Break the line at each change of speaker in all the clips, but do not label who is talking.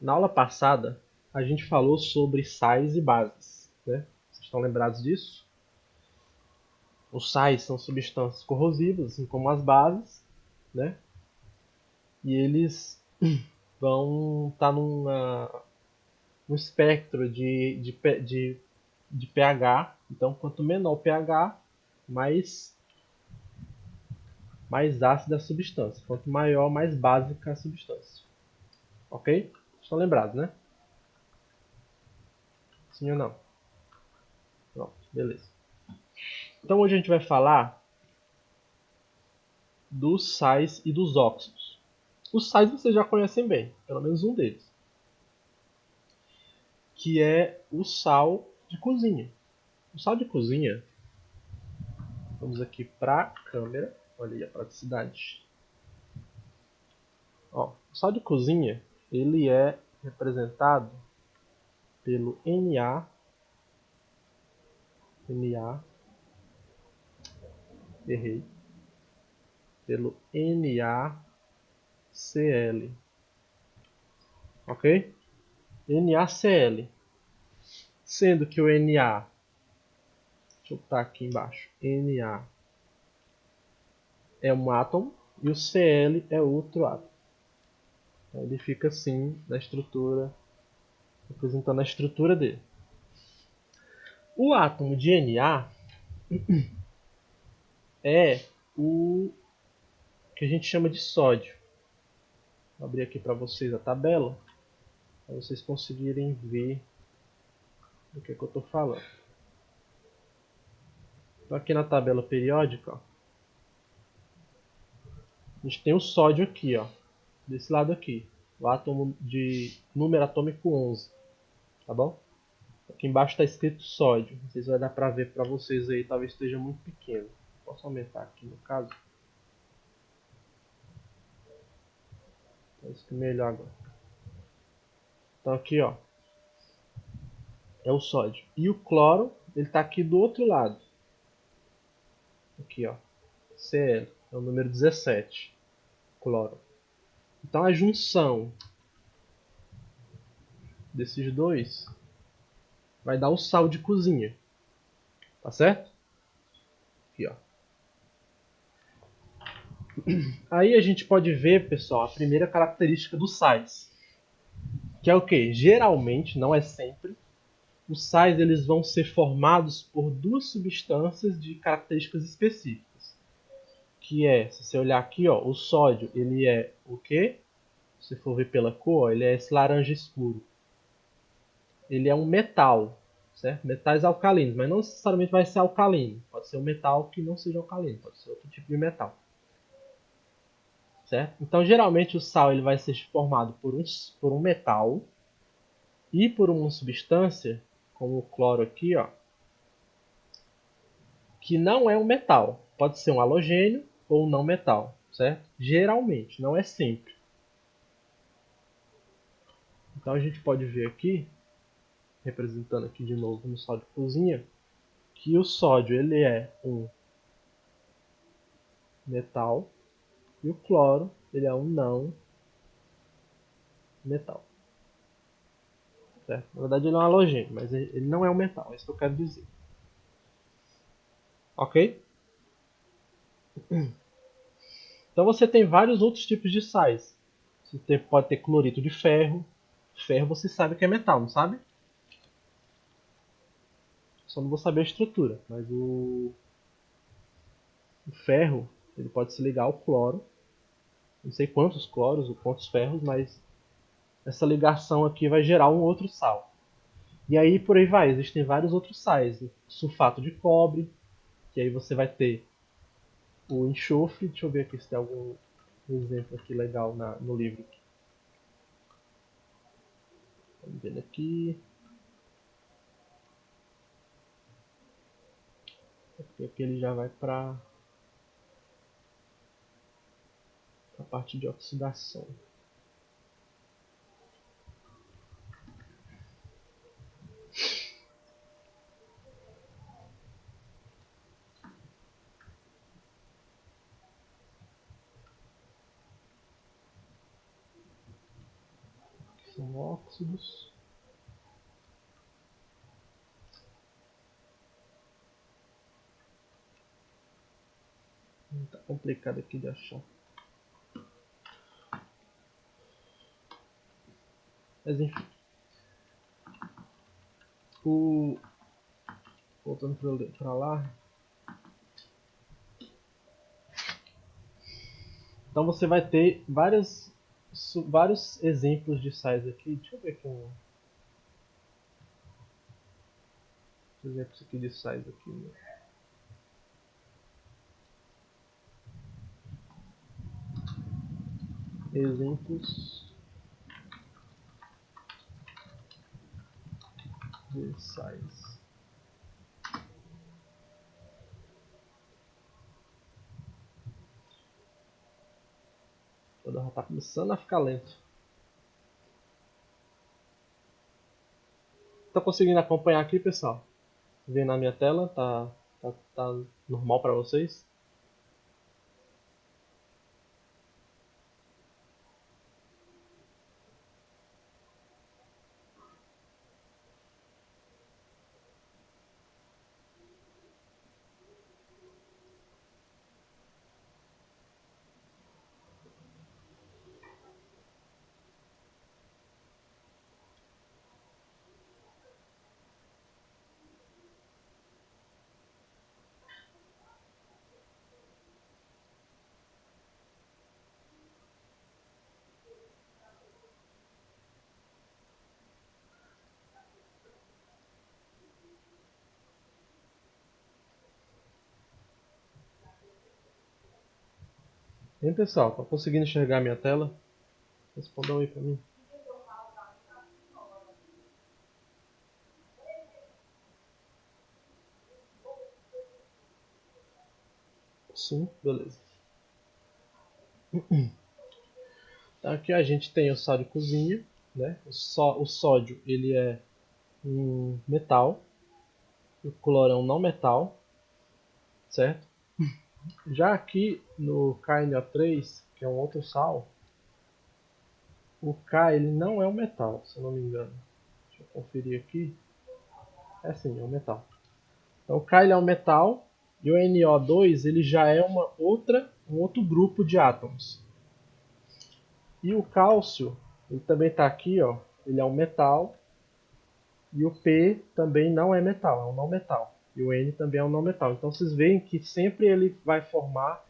Na aula passada, a gente falou sobre sais e bases, né? Vocês estão lembrados disso? Os sais são substâncias corrosivas, assim como as bases, né? E eles vão estar num espectro de pH. Então, quanto menor o pH, mais ácida a substância. Quanto maior, mais básica a substância. Ok? Estão lembrados, né? Sim ou não? Pronto, beleza. Então hoje a gente vai falar dos sais e dos óxidos. Os sais vocês já conhecem bem, pelo menos um deles, que é o sal de cozinha. O sal de cozinha, vamos aqui para a câmera, olha aí a praticidade. Ó, o sal de cozinha, ele é representado pelo errei, pelo NaCl, ok? NaCl, sendo que o Na, deixa eu botar aqui embaixo, Na é um átomo e o Cl é outro átomo. Então ele fica assim na estrutura, representando a estrutura dele. O átomo de Na é o que a gente chama de sódio. Vou abrir aqui para vocês a tabela, para vocês conseguirem ver do que eu estou falando. Então aqui na tabela periódica, ó, a gente tem o sódio aqui, ó, desse lado aqui, o átomo de número atômico 11, tá bom? Aqui embaixo está escrito sódio, não sei se vai dar para ver para vocês aí, talvez esteja muito pequeno. Posso aumentar aqui no caso? Parece que melhor agora. Então aqui, ó, é o sódio. E o cloro, ele está aqui do outro lado. Aqui, ó, Cl, é o número 17, cloro. Então a junção desses dois vai dar o sal de cozinha, tá certo? Aqui, ó. Aí a gente pode ver, pessoal, a primeira característica dos sais, que é o que? Geralmente, não é sempre, os sais eles vão ser formados por duas substâncias de características específicas. Que é, se você olhar aqui, ó, o sódio, ele é o quê? Se for ver pela cor, ele é esse laranja escuro. Ele é um metal, certo? Metais alcalinos, mas não necessariamente vai ser alcalino. Pode ser um metal que não seja alcalino, pode ser outro tipo de metal. Certo? Então, geralmente o sal ele vai ser formado por um metal e por uma substância, como o cloro aqui, ó, que não é um metal. Pode ser um halogênio ou um não metal, certo? Geralmente, não é sempre. Então a gente pode ver aqui, representando aqui de novo no sal de cozinha, que o sódio ele é um metal e o cloro ele é um não metal. Certo? Na verdade ele é um halogênio, mas ele não é um metal, é isso que eu quero dizer. Ok? Então você tem vários outros tipos de sais. Você pode ter cloreto de ferro. Ferro você sabe que é metal, não sabe? Só não vou saber a estrutura. Mas o ferro ele pode se ligar ao cloro. Não sei quantos cloros ou quantos ferros, mas essa ligação aqui vai gerar um outro sal. E aí por aí vai, existem vários outros sais. Sulfato de cobre, que aí você vai ter o enxofre. Deixa eu ver aqui se tem algum exemplo aqui legal no livro. Vamos ver aqui. Porque aqui ele já vai para a parte de oxidação. São óxidos. Tá complicado aqui de achar. Mas enfim. Voltando para lá. Então você vai ter vários exemplos de sais aqui. Deixa eu ver aqui exemplos aqui de sais aqui. Exemplos de sais. Já tá começando a ficar lento. Tá conseguindo acompanhar aqui, pessoal? Vendo na minha tela? Tá normal para vocês? Hein, pessoal? Tá conseguindo enxergar a minha tela? Respondam aí para mim. Sim, beleza. Então aqui a gente tem o sal de cozinha, né? O sódio ele é um metal, o cloro é um não metal, certo? Já aqui no KNO3, que é um outro sal, o K ele não é um metal, se eu não me engano. Deixa eu conferir aqui. É sim, é um metal. Então o K ele é um metal e o NO2 ele já é um outro grupo de átomos. E o cálcio, ele também está aqui, ó, ele é um metal. E o P também não é metal, é um não metal. E o N também é um não metal. Então vocês veem que sempre ele vai formar,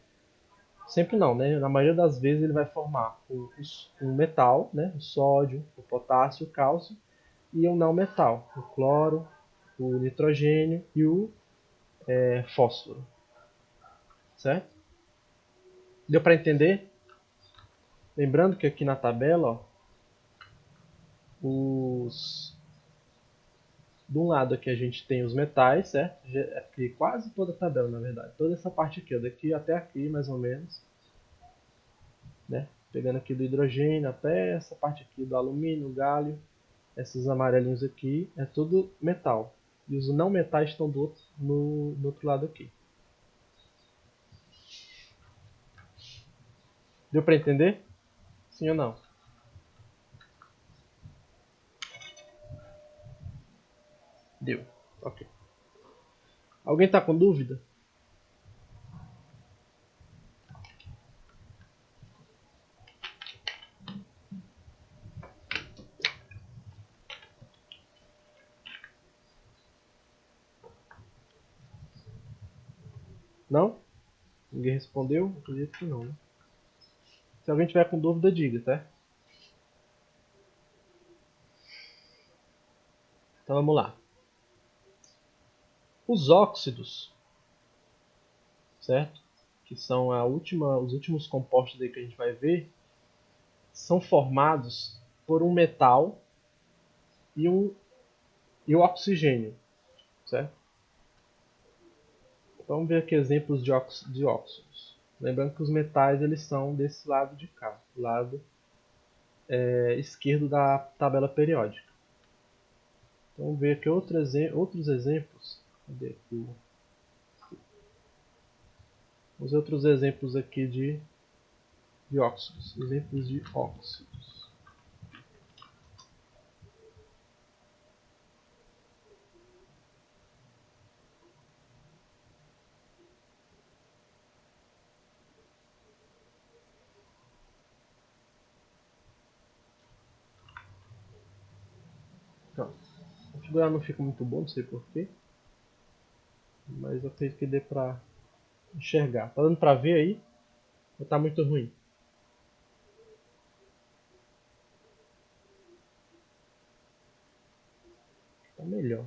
sempre não, né? Na maioria das vezes ele vai formar um metal, né? O sódio, o potássio, o cálcio, e um não metal, o cloro, o nitrogênio e o fósforo, certo? Deu para entender? Lembrando que aqui na tabela, ó, de um lado aqui a gente tem os metais, certo? Aqui quase toda a tabela, na verdade. Toda essa parte aqui, ó, daqui até aqui, mais ou menos, né? Pegando aqui do hidrogênio até essa parte aqui do alumínio, galho, esses amarelinhos aqui, é tudo metal. E os não metais estão no outro lado aqui. Deu para entender? Sim ou não? Deu. Ok. Alguém está com dúvida? Não? Ninguém respondeu? Acredito que não, né? Se alguém tiver com dúvida, diga, tá? Então vamos lá. Os óxidos, certo? Que são os últimos compostos aí que a gente vai ver, são formados por um metal e o oxigênio, certo? Então, vamos ver aqui exemplos de óxidos. Lembrando que os metais eles são desse lado de cá, lado esquerdo da tabela periódica. Então, vamos ver aqui outros exemplos. Cadê aqui? Os outros exemplos aqui de óxidos. Exemplos de óxidos. Ó, configurar não fica muito bom, não sei porquê. Mas eu acredito que dê pra enxergar. Tá dando pra ver aí? Ou tá muito ruim? Tá melhor.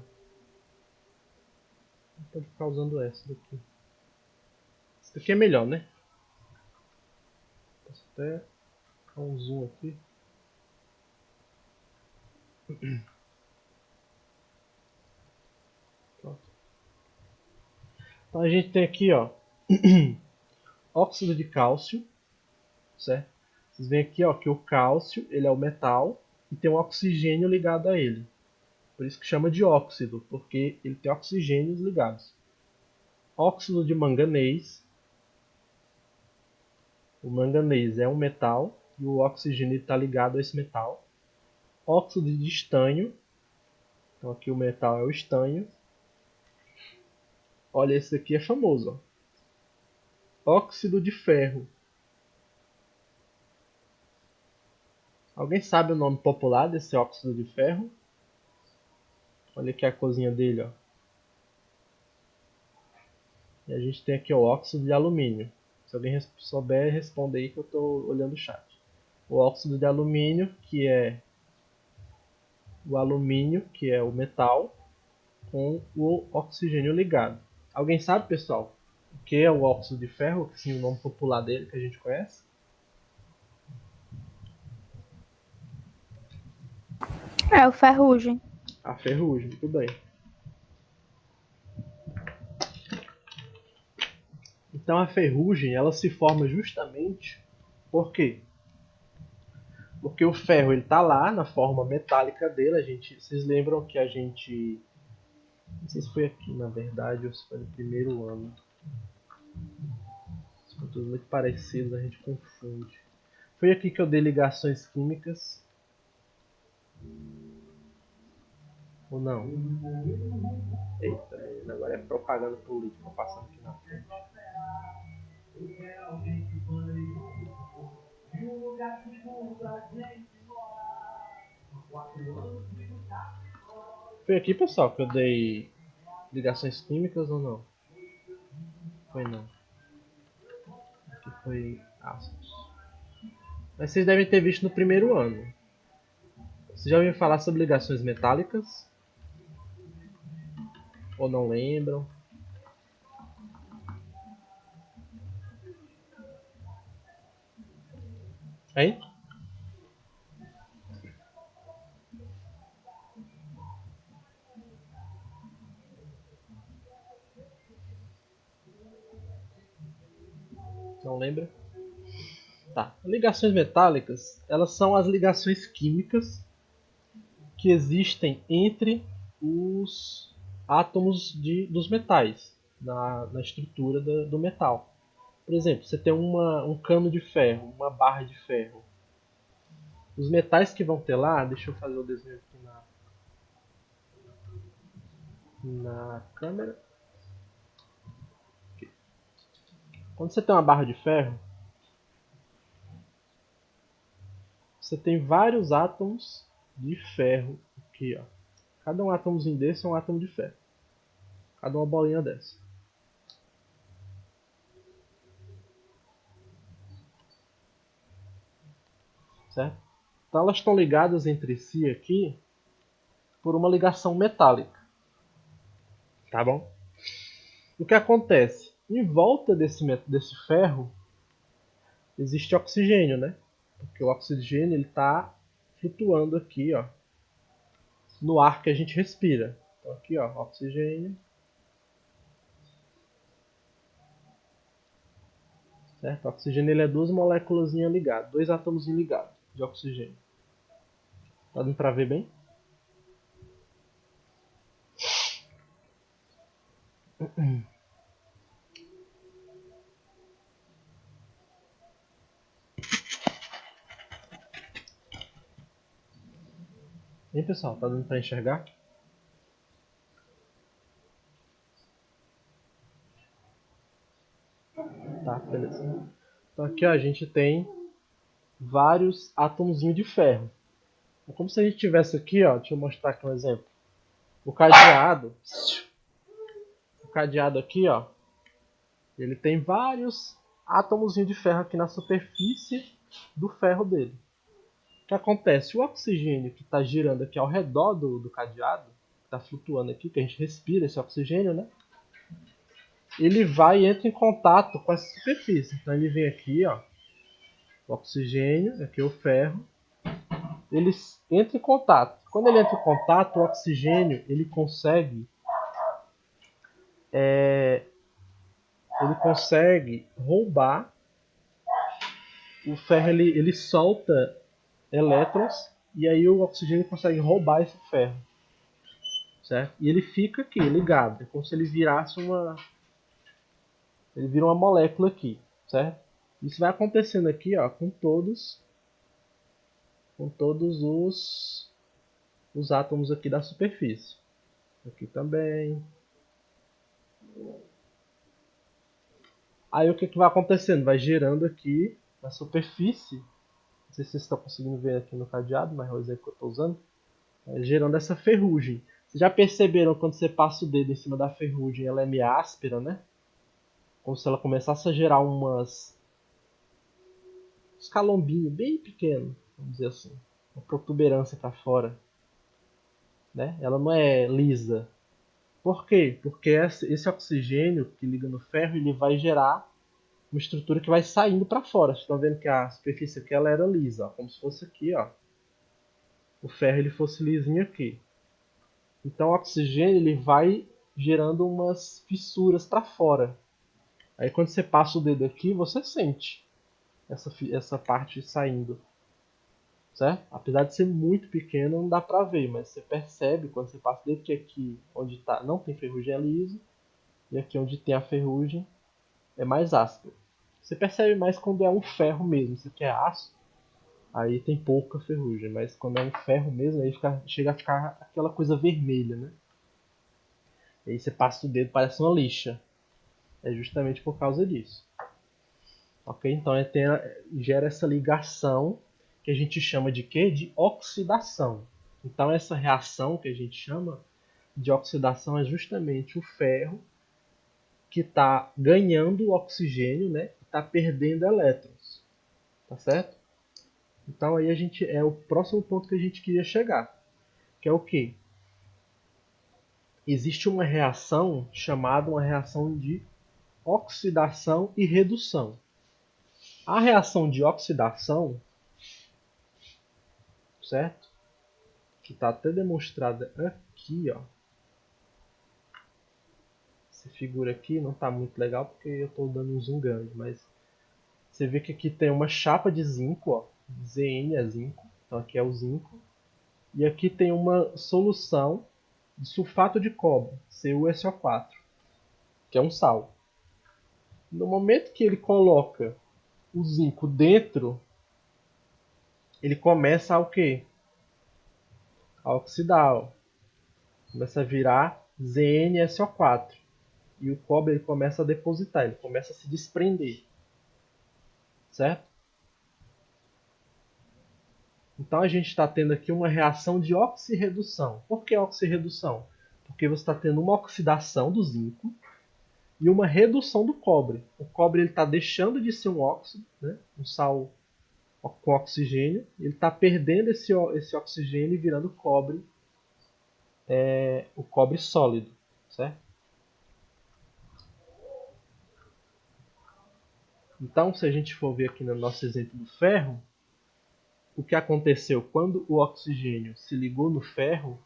Pode ficar usando essa daqui. Essa daqui é melhor, né? Posso até dar um zoom aqui. Pronto. Então a gente tem aqui, ó, óxido de cálcio, certo? Vocês veem aqui, ó, que o cálcio ele é o metal e tem um oxigênio ligado a ele. Por isso que chama de óxido, porque ele tem oxigênios ligados. Óxido de manganês. O manganês é um metal e o oxigênio está ligado a esse metal. Óxido de estanho. Então aqui o metal é o estanho. Olha, esse aqui é famoso. Ó. Óxido de ferro. Alguém sabe o nome popular desse óxido de ferro? Olha aqui a corzinha dele, ó. E a gente tem aqui o óxido de alumínio. Se alguém souber, responda aí que eu estou olhando o chat. O óxido de alumínio, que é o alumínio, que é o metal, com o oxigênio ligado. Alguém sabe, pessoal, o que é o óxido de ferro? Sim, o nome popular dele que a gente conhece?
É o ferrugem.
A ferrugem, muito bem. Então a ferrugem ela se forma justamente por quê? Porque o ferro ele tá lá na forma metálica dele. Vocês lembram que a gente, não sei se foi aqui na verdade ou se foi no primeiro ano. São todos muito parecidos, a gente confunde. Foi aqui que eu dei ligações químicas ou não? Eita, agora é propaganda política passando aqui na frente. Foi aqui, pessoal, que eu dei ligações químicas ou não? Foi não. Aqui foi ácidos. Mas vocês devem ter visto no primeiro ano. Vocês já ouviram falar sobre ligações metálicas? Ou não lembram? Hein? Não lembra? Tá. Ligações metálicas, elas são as ligações químicas que existem entre os átomos dos metais, na estrutura do metal. Por exemplo, você tem um cano de ferro, uma barra de ferro. Os metais que vão ter lá, deixa eu fazer o desenho aqui na câmera. Quando você tem uma barra de ferro, você tem vários átomos de ferro aqui, ó. Cada um átomozinho desse é um átomo de ferro. Cada uma bolinha dessa. Certo? Então elas estão ligadas entre si aqui por uma ligação metálica. Tá bom? O que acontece? Em volta desse ferro existe oxigênio, né? Porque o oxigênio está flutuando aqui, ó, no ar que a gente respira. Então aqui, ó, oxigênio, certo? O oxigênio ele é duas moléculas ligadas, dois átomos ligados de oxigênio. Tá dando pra ver bem? Hein, pessoal? Tá dando pra enxergar? Tá, beleza. Então aqui ó, a gente tem vários átomos de ferro. É como se a gente tivesse aqui, ó, deixa eu mostrar aqui um exemplo. O cadeado aqui, ó, ele tem vários átomos de ferro aqui na superfície do ferro dele. O que acontece? O oxigênio que está girando aqui ao redor do cadeado, que está flutuando aqui, que a gente respira esse oxigênio, né? Ele vai e entra em contato com essa superfície. Então ele vem aqui, ó, o oxigênio, aqui o ferro, ele entra em contato. Quando ele entra em contato, o oxigênio ele consegue roubar o ferro, ele solta elétrons e aí o oxigênio consegue roubar esse ferro, certo? E ele fica aqui ligado, é como se ele virasse ele vira uma molécula aqui, certo? Isso vai acontecendo aqui, ó, com todos os átomos aqui da superfície. Aqui também. Aí o que, que vai acontecendo? Vai gerando aqui na superfície, não sei se vocês estão conseguindo ver aqui no cadeado, mas é o exemplo que eu estou usando, gerando essa ferrugem. Vocês já perceberam quando você passa o dedo em cima da ferrugem, ela é meio áspera, né? Como se ela começasse a gerar uns calombinhos bem pequenos, vamos dizer assim, uma protuberância para fora, né? Ela não é lisa. Por quê? Porque esse oxigênio que liga no ferro, ele vai gerar uma estrutura que vai saindo para fora. Vocês estão vendo que a superfície aqui ela era lisa, ó, como se fosse aqui, ó. O ferro ele fosse lisinho aqui. Então o oxigênio ele vai gerando umas fissuras para fora. Aí quando você passa o dedo aqui, você sente essa parte saindo, certo? Apesar de ser muito pequeno, não dá pra ver, mas você percebe quando você passa o dedo que aqui onde tá, não tem ferrugem é liso e aqui onde tem a ferrugem é mais áspero. Você percebe mais quando é um ferro mesmo, se aqui é aço, aí tem pouca ferrugem, mas quando é um ferro mesmo, aí chega a ficar aquela coisa vermelha, né? E aí você passa o dedo, parece uma lixa. É justamente por causa disso. Ok? Então gera essa ligação que a gente chama de quê? De oxidação. Então essa reação que a gente chama de oxidação é justamente o ferro que está ganhando oxigênio, né? E está perdendo elétrons. Tá certo? Então aí a gente é o próximo ponto que a gente queria chegar, que é o quê? Existe uma reação chamada uma reação de oxidação e redução. A reação de oxidação, certo? Que está até demonstrada aqui, ó. Essa figura aqui não está muito legal porque eu estou dando um zoom grande, mas você vê que aqui tem uma chapa de zinco, ó. Zn é zinco, então aqui é o zinco. E aqui tem uma solução de sulfato de cobre, CuSO4, que é um sal. No momento que ele coloca o zinco dentro, ele começa a o quê? A oxidar, ó. Começa a virar ZnSO4. E o cobre ele começa a depositar, ele começa a se desprender. Certo? Então a gente está tendo aqui uma reação de oxirredução. Por que oxirredução? Porque você está tendo uma oxidação do zinco e uma redução do cobre. O cobre está deixando de ser um óxido, né? Um sal com oxigênio, ele está perdendo esse oxigênio e virando cobre, o cobre sólido, certo? Então, se a gente for ver aqui no nosso exemplo do ferro, o que aconteceu quando o oxigênio se ligou no ferro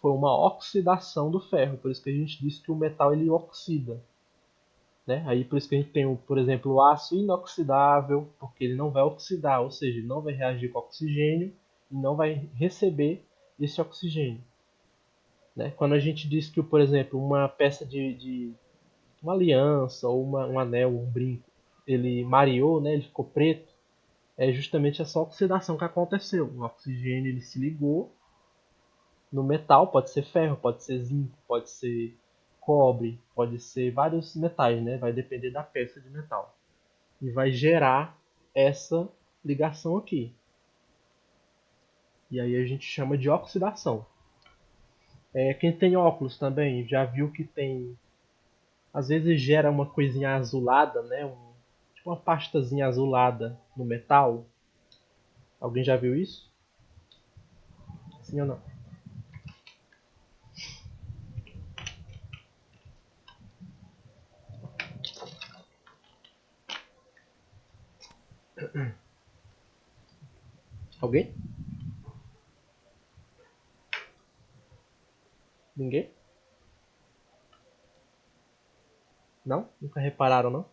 foi uma oxidação do ferro, por isso que a gente diz que o metal ele oxida. Né? Aí por isso que a gente tem, por exemplo, o aço inoxidável, porque ele não vai oxidar, ou seja, ele não vai reagir com oxigênio e não vai receber esse oxigênio. Né? Quando a gente diz que, por exemplo, uma peça de uma aliança ou um anel, um brinco, ele mareou, né? Ele ficou preto, é justamente essa oxidação que aconteceu. O oxigênio ele se ligou no metal, pode ser ferro, pode ser zinco, pode ser cobre, pode ser vários metais, né? Vai depender da peça de metal. E vai gerar essa ligação aqui. E aí a gente chama de oxidação. Quem tem óculos também já viu que tem, às vezes gera uma coisinha azulada, né? Tipo uma pastazinha azulada no metal. Alguém já viu isso? Sim ou não? Alguém? Ninguém? Não? Nunca repararam, não?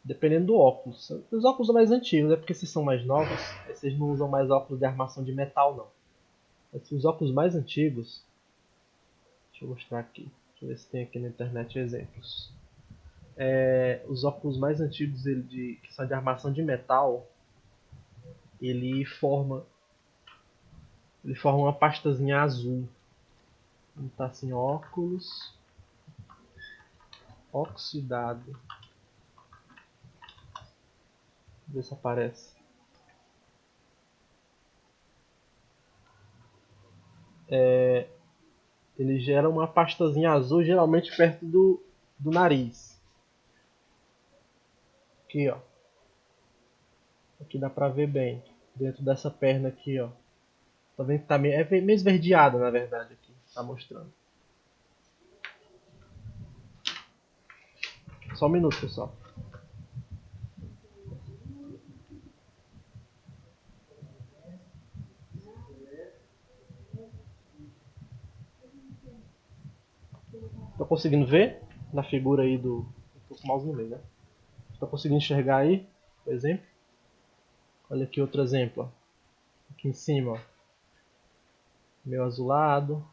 Dependendo do óculos. Os óculos mais antigos, é porque esses são mais novos, vocês não usam mais óculos de armação de metal, não. Mas os óculos mais antigos, deixa eu mostrar aqui. Deixa eu ver se tem aqui na internet exemplos. Os óculos mais antigos que são de armação de metal, ele forma, ele forma uma pastazinha azul. Então tá assim, óculos oxidado. Ver se aparece. Ele gera uma pastazinha azul, geralmente perto do nariz. Aqui, ó. Aqui dá pra ver bem. Dentro dessa perna aqui, ó. Tá vendo que tá meio esverdeada, na verdade, aqui. Tá mostrando. Só um minuto, pessoal. Tô conseguindo ver na figura aí do... Tô com o mouse no meio, né? Tô conseguindo enxergar aí, por exemplo. Olha aqui outro exemplo, ó. Aqui em cima, ó. Meio azulado.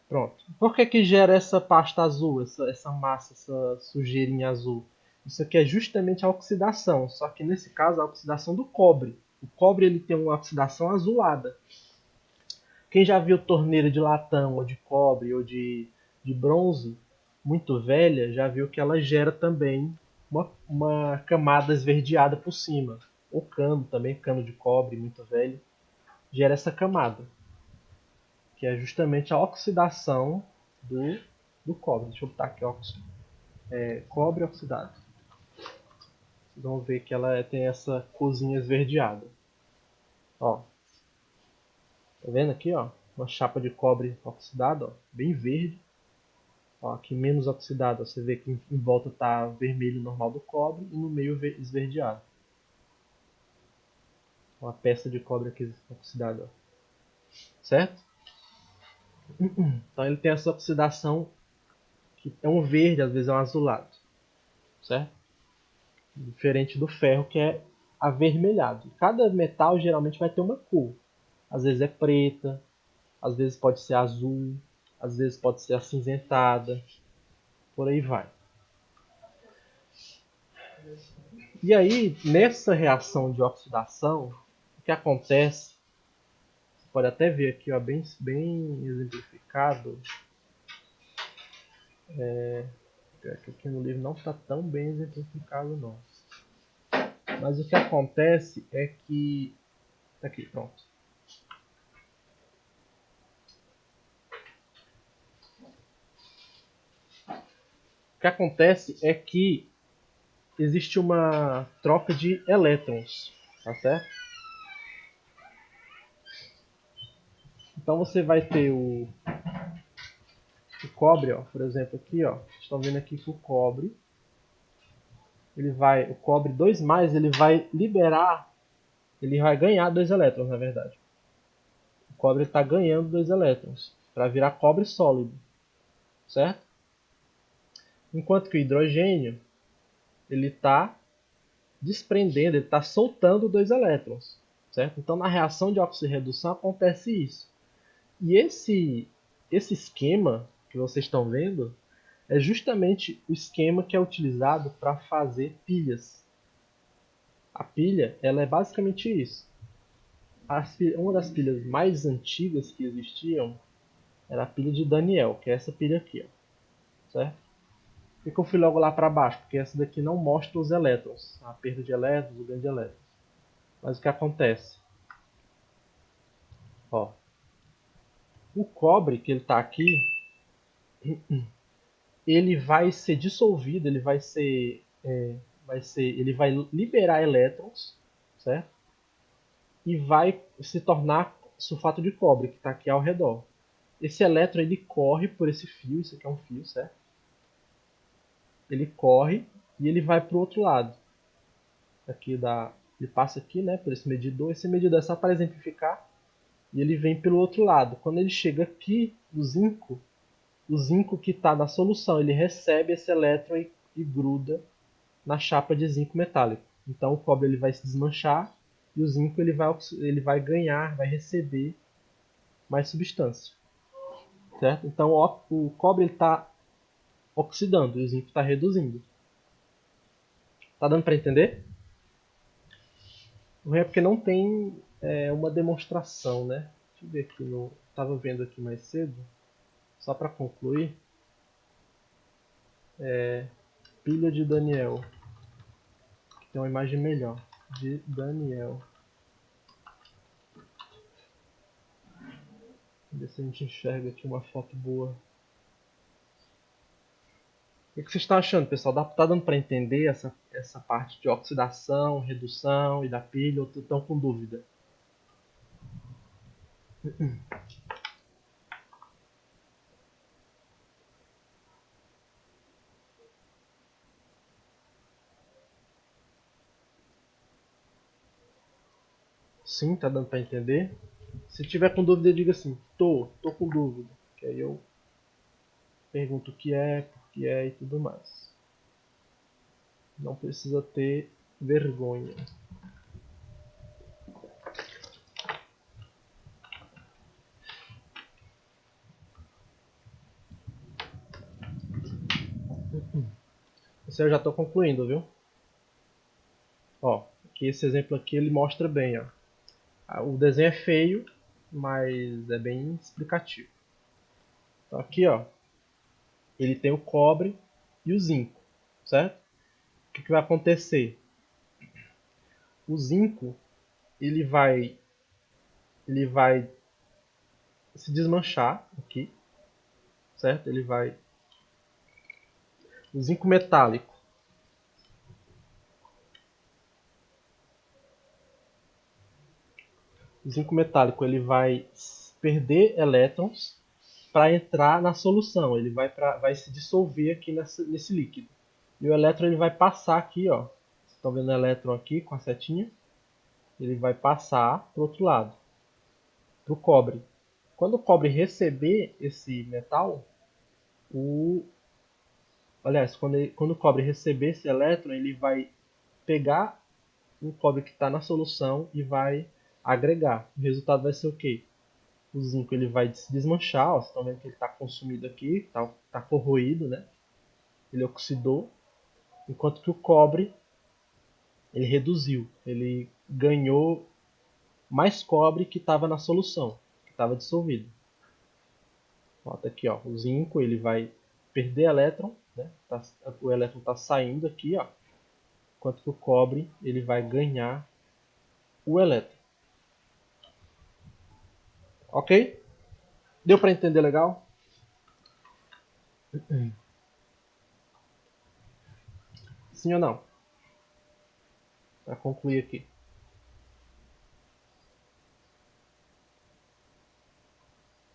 Pronto. Por que que gera essa pasta azul, essa massa, essa sujeirinha azul? Isso aqui é justamente a oxidação, só que nesse caso a oxidação do cobre. O cobre ele tem uma oxidação azulada. Quem já viu torneira de latão, ou de cobre, ou de bronze, muito velha, já viu que ela gera também uma camada esverdeada por cima. Ou cano também, cano de cobre muito velho, gera essa camada, que é justamente a oxidação do cobre. Deixa eu botar aqui, cobre oxidado. Vocês vão ver que ela tem essa corzinha esverdeada. Ó, tá vendo aqui, ó? Uma chapa de cobre oxidado, ó, bem verde. Ó, aqui menos oxidado, você vê que em volta tá vermelho normal do cobre e no meio esverdeado. Uma peça de cobre aqui oxidada, ó. Certo? Então ele tem essa oxidação que é um verde, às vezes é um azulado, certo? Diferente do ferro que é avermelhado. Cada metal geralmente vai ter uma cor. Às vezes é preta, às vezes pode ser azul, às vezes pode ser acinzentada, por aí vai. E aí, nessa reação de oxidação, o que acontece, você pode até ver aqui, ó, bem exemplificado. Aqui no livro não está tão bem exemplificado não. Mas o que acontece é que... Tá aqui, pronto. O que acontece é que existe uma troca de elétrons, tá certo? Então você vai ter o cobre, ó, por exemplo, aqui, ó. Vocês estão vendo aqui que o cobre, o cobre 2+, ele vai liberar, ele vai ganhar 2 elétrons, na verdade. O cobre está ganhando 2 elétrons para virar cobre sólido, certo? Enquanto que o hidrogênio, ele está desprendendo, ele está soltando 2 elétrons, certo? Então na reação de oxirredução acontece isso. E esse esquema que vocês estão vendo é justamente o esquema que é utilizado para fazer pilhas. A pilha, ela é basicamente isso. Uma das pilhas mais antigas que existiam era a pilha de Daniel, que é essa pilha aqui, ó, certo? Por que eu fui logo lá para baixo? Porque essa daqui não mostra os elétrons, a perda de elétrons, o ganho de elétrons. Mas o que acontece? Ó, o cobre que ele está aqui, ele vai ser dissolvido, ele vai liberar elétrons, certo? E vai se tornar sulfato de cobre, que está aqui ao redor. Esse elétron ele corre por esse fio, isso aqui é um fio, certo? Ele corre e ele vai para o outro lado. Ele passa aqui, né, por esse medidor. Esse medidor é só para exemplificar. E ele vem pelo outro lado. Quando ele chega aqui, o zinco que está na solução, ele recebe esse elétron e gruda na chapa de zinco metálico. Então o cobre ele vai se desmanchar e o zinco ele vai ganhar, vai receber mais substância, certo? Então o cobre está oxidando e o zinco está reduzindo. Tá dando para entender? O ruim é porque não tem uma demonstração, né? Deixa eu ver aqui no. Tava vendo aqui mais cedo, só para concluir. Pilha de Daniel. Que tem uma imagem melhor. De Daniel. Ver se a gente enxerga aqui uma foto boa. O que vocês estão achando, pessoal? Tá dando para entender essa parte de oxidação, redução e da pilha ou estão com dúvida? Sim, tá dando para entender? Se tiver com dúvida, diga assim: tô com dúvida. Que aí eu pergunto o que é, por que é e tudo mais. Não precisa ter vergonha. Esse eu já estou concluindo, viu? Ó, aqui esse exemplo aqui ele mostra bem, ó. O desenho é feio, mas é bem explicativo. Então aqui, ó, ele tem o cobre e o zinco, certo? O que vai acontecer? O zinco ele vai se desmanchar aqui, certo? O zinco metálico, ele vai perder elétrons para entrar na solução. Ele vai se dissolver aqui nesse líquido. E o elétron ele vai passar aqui, ó. Vocês estão vendo o elétron aqui com a setinha? Ele vai passar para o outro lado, para o cobre. Quando o cobre receber esse metal, aliás, quando o cobre receber esse elétron, ele vai pegar o cobre que está na solução e vai agregar. O resultado vai ser o quê? O zinco ele vai se desmanchar, ó, vocês estão vendo que ele está consumido aqui, está corroído, né? Ele oxidou, enquanto que o cobre ele reduziu, ele ganhou mais cobre que estava na solução, que estava dissolvido. Nota aqui, ó, o zinco ele vai perder elétron, né? O elétron está saindo aqui, ó, enquanto que o cobre ele vai ganhar o elétron. Ok? Deu para entender legal? Sim ou não? Para concluir aqui.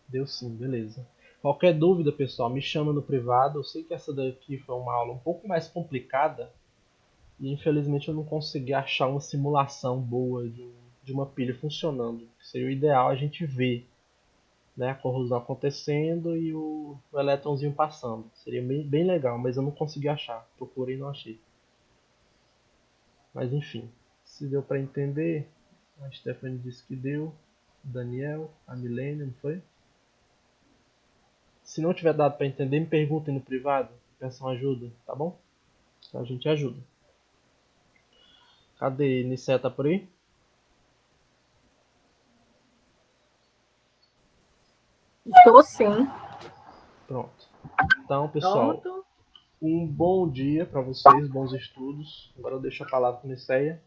Deu sim, beleza. Qualquer dúvida, pessoal, me chama no privado. Eu sei que essa daqui foi uma aula um pouco mais complicada e infelizmente eu não consegui achar uma simulação boa de uma pilha funcionando. Seria o ideal a gente ver, né, a corrosão acontecendo e o elétronzinho passando. Seria bem legal, mas eu não consegui achar. Procurei e não achei. Mas enfim, se deu para entender, a Stephanie disse que deu, o Daniel, a Milene, não foi? Se não tiver dado para entender, me perguntem no privado, peçam ajuda, tá bom? Então a gente ajuda. Cadê? Nicé tá por aí?
Estou sim.
Pronto. Então, pessoal,
Pronto.
um bom dia para vocês, bons estudos. Agora eu deixo a palavra com Niceia,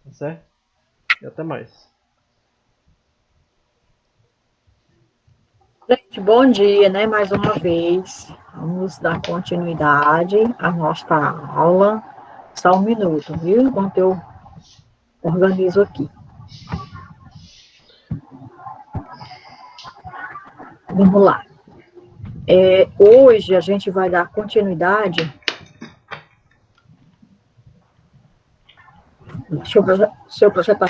tá certo? E até mais.
Gente, bom dia, né? Mais uma vez. Vamos dar continuidade à nossa aula. Só um minuto, viu? Enquanto eu organizo aqui. Vamos lá. Hoje a gente vai dar continuidade. Deixa eu projetar